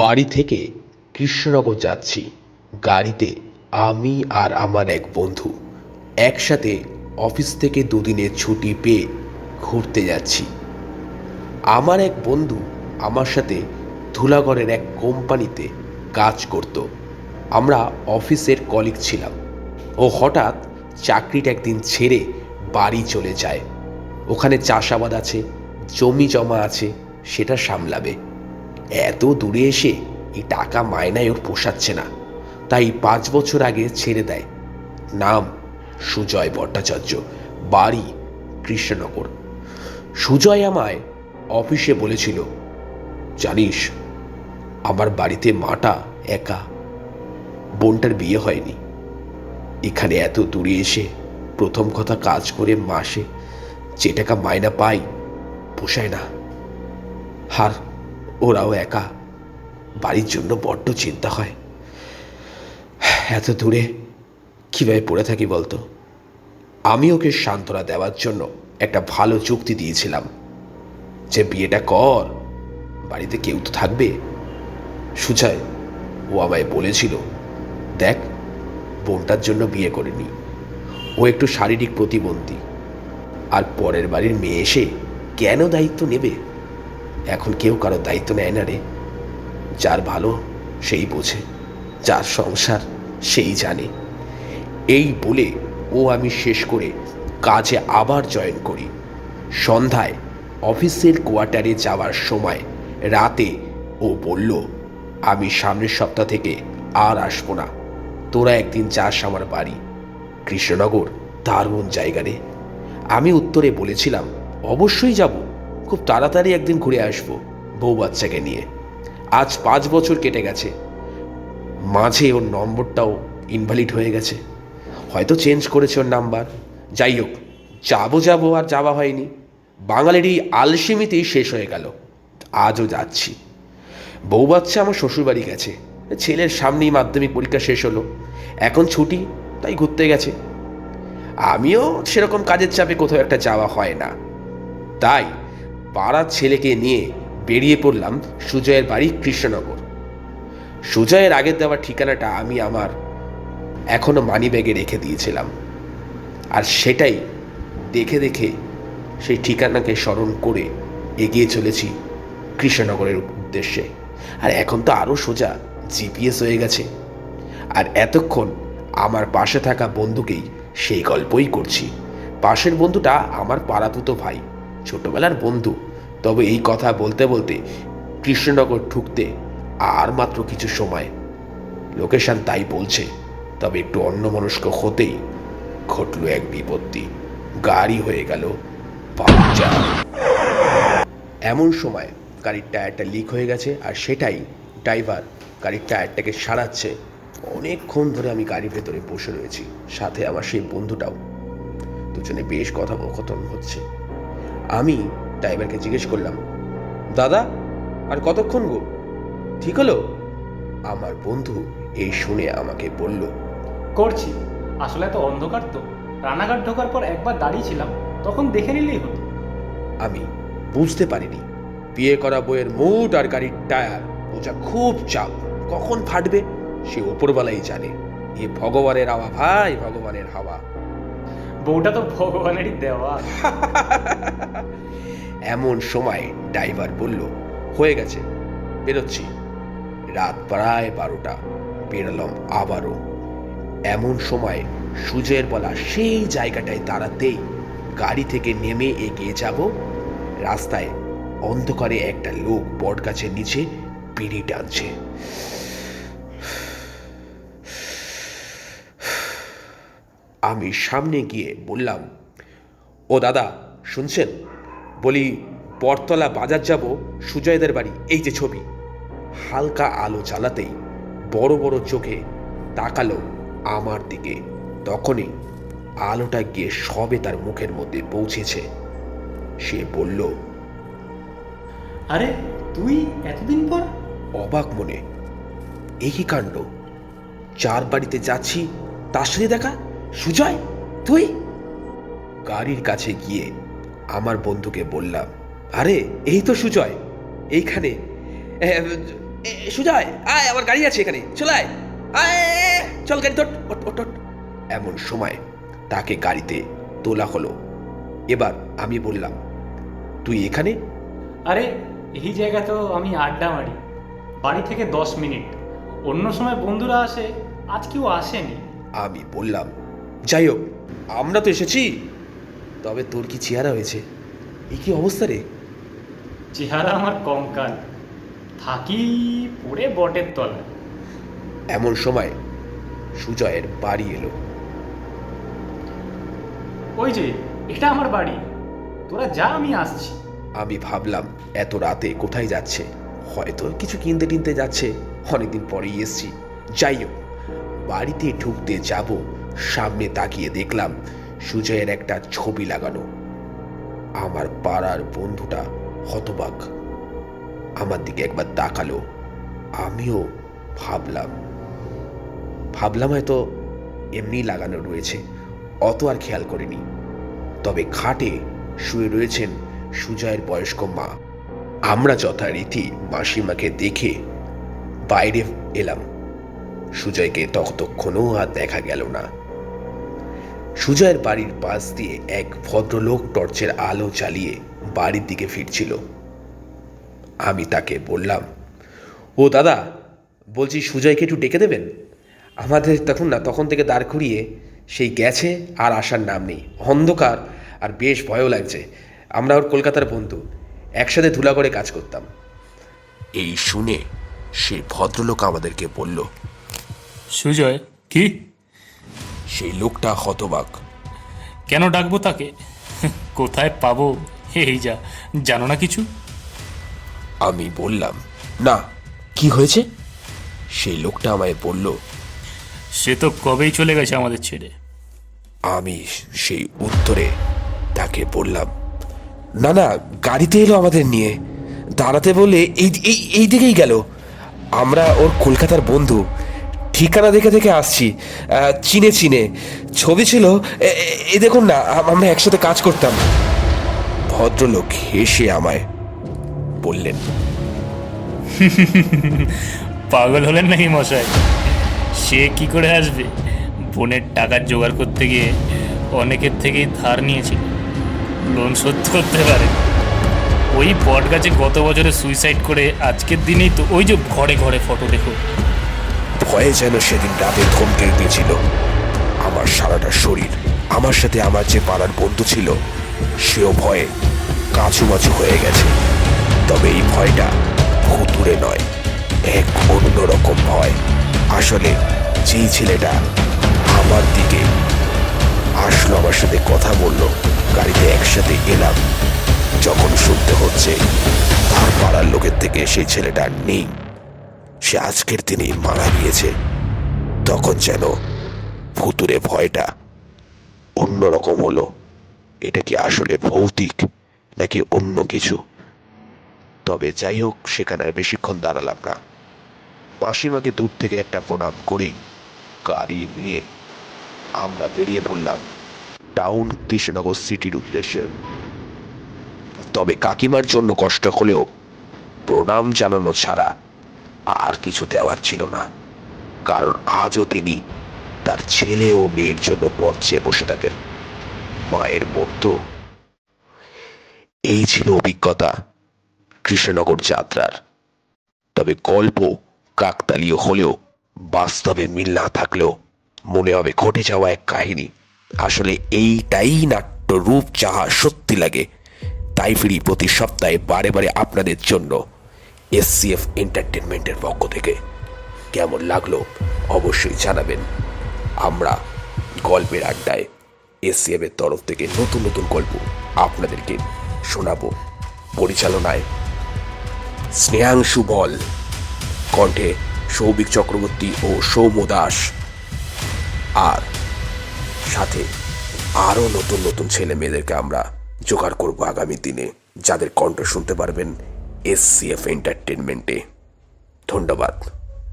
বাড়ি থেকে কৃষ্ণনগর যাচ্ছি গাড়িতে। আমি আর আমার এক বন্ধু একসাথে অফিস থেকে দুদিনের ছুটি পেয়ে ঘুরতে যাচ্ছি। আমার এক বন্ধু আমার সাথে ধুলাগড়ের এক কোম্পানিতে কাজ করত। আমরা অফিসের কলিগ ছিলাম। ও হঠাৎ চাকরিটা একদিন ছেড়ে বাড়ি চলে যায়। ওখানে চাষাবাদ আছে, জমি জমা আছে, সেটা সামলাবে। এত দূরে এসে এই টাকা মায়নায় ওর পোষাচ্ছে না, তাই 5 বছর আগে ছেড়ে দেয়। নাম সুজয় ভট্টাচার্য, বাড়ি কৃষ্ণনগর। সুজয় আমায় অফিসে বলেছিল, জানিস আমার বাড়িতে মাটা একা, বোনটার বিয়ে হয়নি। এখানে এত দূরে এসে প্রথম কথা কাজ করে মাসে যে টাকা মায়না পাই পোষায় না। আর ওরাও একা, বাড়ির জন্য বড্ড চিন্তা হয়। এত দূরে কীভাবে পড়ে থাকি বলতো। আমি ওকে সান্ত্বনা দেওয়ার জন্য একটা ভালো যুক্তি দিয়েছিলাম যে বিয়েটা কর, বাড়িতে কেউ তো থাকবে। সুজয় ও আমায় বলেছিল, দেখ বোনটার জন্য বিয়ে করিনি, ও একটু শারীরিক প্রতিবন্ধী, আর পরের বাড়ির মেয়ে এসে কেন দায়িত্ব নেবে। এখন কেউ কারো দায়িত্ব নেয় না রে। যার ভালো সেই বোঝে, যার সংসার সেই জানে। এই বলে আমি শেষ করে কাজে আবার জয়েন করি। সন্ধ্যায় অফিসের কোয়ার্টারে যাওয়ার সময় রাতে ও বলল, আমি সামনের সপ্তাহ থেকে আর আসবো না, তোরা একদিন যাস আমার বাড়ি। কৃষ্ণনগর দারুণ জায়গা রে। আমি উত্তরে বলেছিলাম, অবশ্যই যাব, খুব তাড়াতাড়ি একদিন ঘুরে আসবো বউ বাচ্চাকে নিয়ে। আজ 5 বছর কেটে গেছে, মাঝে ওর নম্বরটাও ইনভ্যালিড হয়ে গেছে, হয়তো চেঞ্জ করেছে ওর নাম্বার। যাই হোক, যাবো আর যাওয়া হয়নি। বাঙালির এই আলসেমিতেই শেষ হয়ে গেল। আজও যাচ্ছি। বউ বাচ্চা আমার শ্বশুরবাড়ি গেছে, ছেলের সামনেই মাধ্যমিক পরীক্ষা শেষ হলো, এখন ছুটি, তাই ঘুরতে গেছে। আমিও সেরকম কাজের চাপে কোথাও একটা যাওয়া হয় না, তাই পাড়ার ছেলেকে নিয়ে বেরিয়ে পড়লাম সুজয়ের বাড়ি কৃষ্ণনগর। সুজয়ের আগের দেওয়া ঠিকানাটা আমি আমার এখনো মানিব্যাগে রেখে দিয়েছিলাম, আর সেটাই দেখে দেখে সেই ঠিকানাকে স্মরণ করে এগিয়ে চলেছি কৃষ্ণনগরের উদ্দেশ্যে। আর এখন তো আরও সোজা জিপিএস হয়ে গেছে। আর এতক্ষণ আমার পাশে থাকা বন্ধুকেই সেই গল্পই করছি। পাশের বন্ধুটা আমার পাড়াতুতো ভাই, ছোটবেলার বন্ধু। তবে এই কথা বলতে বলতে কৃষ্ণনগর ঢুকতে আর মাত্র কিছু সময়। লোকেশন তাই বলছে, তবে একটু অন্যমনস্ক হতেই ঘটল এক বিপত্তি। গাড়ি হয়ে গেল পাংচার। এমন সময় গাড়ির টায়ারটা লিক হয়ে গেছে, আর সেটাই ড্রাইভার গাড়ির টায়ারটাকে সারাচ্ছে। অনেকক্ষণ ধরে আমি গাড়ির ভেতরে বসে রয়েছি, সাথে আমার সেই বন্ধুটাও। দুজনে বেশ কথোপকথন হচ্ছে। আমি ড্রাইভারকে জিজ্ঞেস করলাম, দাদা আর কতক্ষণ গো, ঠিক হলো? আমার বন্ধু এই শুনে আমাকে বলল, করছি। আসলে এত অন্ধকার তো, রানাঘাট ঢোকার পর একবার দাঁড়িয়েছিলাম, তখন দেখে নিলেই হতো। আমি বুঝতে পারিনি বিয়ে করা বইয়ের মুড আর গাড়ির টায়ার বোঝা খুব চাপ, কখন ফাটবে সে ওপরবেলাই জানে। এ ভগবানের হাওয়া ভাই, ভগবানের হাওয়া। বউটা তো ভগবানেরই দেওয়া। এমন সময় ড্রাইভার বলল, হয়ে গেছে, বেরোচ্ছি। রাত প্রায় 12টা, বেরোলাম আবারও। এমন সময় সুজয়ের বলা সেই জায়গাটায় দাঁড়াতেই গাড়ি থেকে নেমে এগিয়ে যাব। রাস্তায় অন্ধকারে একটা লোক বট গাছের নিচে বিড়ি টানছে। আমি সামনে গিয়ে বললাম, ও দাদা শুনছেন? বলি বটতলা বাজার যাব, সুজয়দের বাড়ি, এই যে ছবি। হালকা আলো জ্বালাতেই বড় বড় চোখে তাকালো আমার দিকে। তখনই আলোটা গিয়ে সবে তার মুখের মধ্যে পৌঁছেছে। সে বলল, আরে তুই এতদিন পর? অবাক মনে, একই কাণ্ড, যার বাড়িতে যাচ্ছি তার সাথে দেখা। সুজয় তুই? গাড়ির কাছে গিয়ে আমার বন্ধুকে বললাম, আরে এই তো সুজয়, এইখানে। সুজয় আয়, আমার গাড়ি আছে এখানে, চল আয়, আয় চল গাড়ি ধর, ওঠ ওঠ ওঠ। এমন সময় তাকে গাড়িতে তোলা হলো। এবার আমি বললাম, তুই এখানে? আরে এই জায়গা তো আমি আড্ডা মারি, বাড়ি থেকে 10 মিনিট, অন্য সময় বন্ধুরা আসে, আজ কেউ আসেনি। আমি বললাম, যাই হোক আমরা তো এসেছি, তবে তোর কি চেহারা হয়েছে, এই কি অবস্থা রে? চেহারা আমার কঙ্কাল, থাকি পড়ে বটের তলায়। এমন সময় সুজয়ের বাড়ি এলো। ওই যে এটা আমার বাড়ি, তোরা যা, আমি আসছি। আমি ভাবলাম এত রাতে কোথায় যাচ্ছে, হয়তো কিছু কিনতে টিনতে যাচ্ছে, অনেকদিন পরেই এসছি। যাই হোক, বাড়িতে ঢুকতে যাব, সামনে তাকিয়ে দেখলাম সুজয়ের একটা ছবি লাগানো। আমার পাড়ার বন্ধুটা হতবাক, আমার দিকে একবার তাকালো। আমিও ভাবলাম হয়তো এমনি লাগানো রয়েছে, অত আর খেয়াল করিনি। তবে খাটে শুয়ে রয়েছেন সুজয়ের বয়স্ক মা। আমরা যথারীতি মাসিমাকে দেখে বাইরে এলাম। সুজয়কে ততক্ষণও আর দেখা গেল না। সুজয়ের বাড়ির পাশ দিয়ে এক ভদ্রলোক টর্চের আলো জ্বালিয়ে বাড়ির দিকে ফিরছিল। আমি তাকে বললাম, ও দাদা, বলছি সুজয়কে একটু ডেকে দেবেন, আমাদের তখন থেকে দাঁড় করিয়ে সেই গেছে, আর আসার নাম নেই, অন্ধকার আর বেশ ভয়ও লাগছে। আমরা ওর কলকাতার বন্ধু, একসাথে ধুলাগড়ে কাজ করতাম। এই শুনে সেই ভদ্রলোক আমাদেরকে বলল, সুজয় কি? সেই লোকটা হতবাক। কেন ডাকবো তাকে? কোথায় পাবো? এই যা, জানো না কিছু? আমি বললাম, না, কি হয়েছে? সেই লোকটা আমায় বলল, সে তো কবেই চলে গেছে আমাদের ছেড়ে। আমি সেই উত্তরে তাকে বললাম, না না, গাড়িতে এলো আমাদের নিয়ে, দাঁড়াতে বলে এই দিকেই গেল। আমরা ওর কলকাতার বন্ধু, ঠিকানা দেখে আসছি, চিনে ছবি ছিল, এই দেখুন না, আমরা একসাথে কাজ করতাম। ভদ্রলোক হেসে আমায় বললেন, পাগল হলেন নাকি মশাই? সে কি করে আসবে? বোনের টাকার জোগাড় করতে গিয়ে অনেকের থেকেই ধার নিয়েছিল, লোন শোধ করতে পারে। ওই বট গাছে গত বছরে সুইসাইড করে আজকের দিনেই তো ওই যে ঘরে ঘরে ফটো দেখো। ভয়ে যেন সেদিন রাতে থমকে গিয়েছিল আমার সারাটা শরীর। আমার সাথে আমার যে পাড়ার বন্ধু ছিল, সেও ভয়ে কাঁচুমাচু হয়ে গেছে। তবে এই ভয়টা ভুতুড়ে নয়, এক অন্যরকম ভয়। আসলে যেই ছেলেটা আমার দিকে আসলো, আমার সাথে কথা বললো, গাড়িতে একসাথে এলাম, যখন শুনতে হচ্ছে তার পাড়ার লোকের থেকে সেই ছেলেটা আর নেই, সে আজকের দিনেই মারা গিয়েছে, তখন যেন ভুতুরে ভয়টা অন্যরকম হলো। এটা কি আসলে ভৌতিক নাকি অন্য কিছু? তবে যাই হোক, সেখানে আর বেশিক্ষণ দাঁড়ালাম না। মাসিমাকে দূর থেকে একটা প্রণাম করে গাড়ি নিয়ে আমরা বেরিয়ে পড়লাম টাউন কৃষ্ণনগর সিটির উদ্দেশ্যে। তবে কাকিমার জন্য কষ্ট হলেও প্রণাম জানানো ছাড়া আর কিছু দেওয়ার ছিল না, কারণ আজও তিনি তার ছেলে ও মেয়ের জন্য পথ চেয়ে বসে থাকেন মায়ের মতো। এই ছিল অভিজ্ঞতা কৃষ্ণনগর যাত্রার। তবে গল্প কাকতালীয় হলেও বাস্তবে মিল না থাকলেও মনে হবে ঘটে যাওয়া এক কাহিনী। আসলে এইটাই নাট্য রূপ যাহা সত্যি লাগে। তাই ফিরি প্রতি সপ্তাহে বারে বারে আপনাদের জন্য এসসিএফ এন্টারটেনমেন্টের পক্ষ থেকে। কেমন লাগলো অবশ্যই জানাবেন। আমরা গল্পের আড্ডায় এসসিএফ এর তরফ থেকে নতুন নতুন গল্প আপনাদেরকে শোনাবো। পরিচালনায় স্নেহাংশু বল, কণ্ঠে সৌভিক চক্রবর্তী ও সৌম্য দাস, আর সাথে আরও নতুন নতুন ছেলে মেয়েদেরকে আমরা জোগাড় করব আগামী দিনে, যাদের কণ্ঠ শুনতে পারবেন এসসিএফ এন্টারটেনমেন্টে। ধন্যবাদ।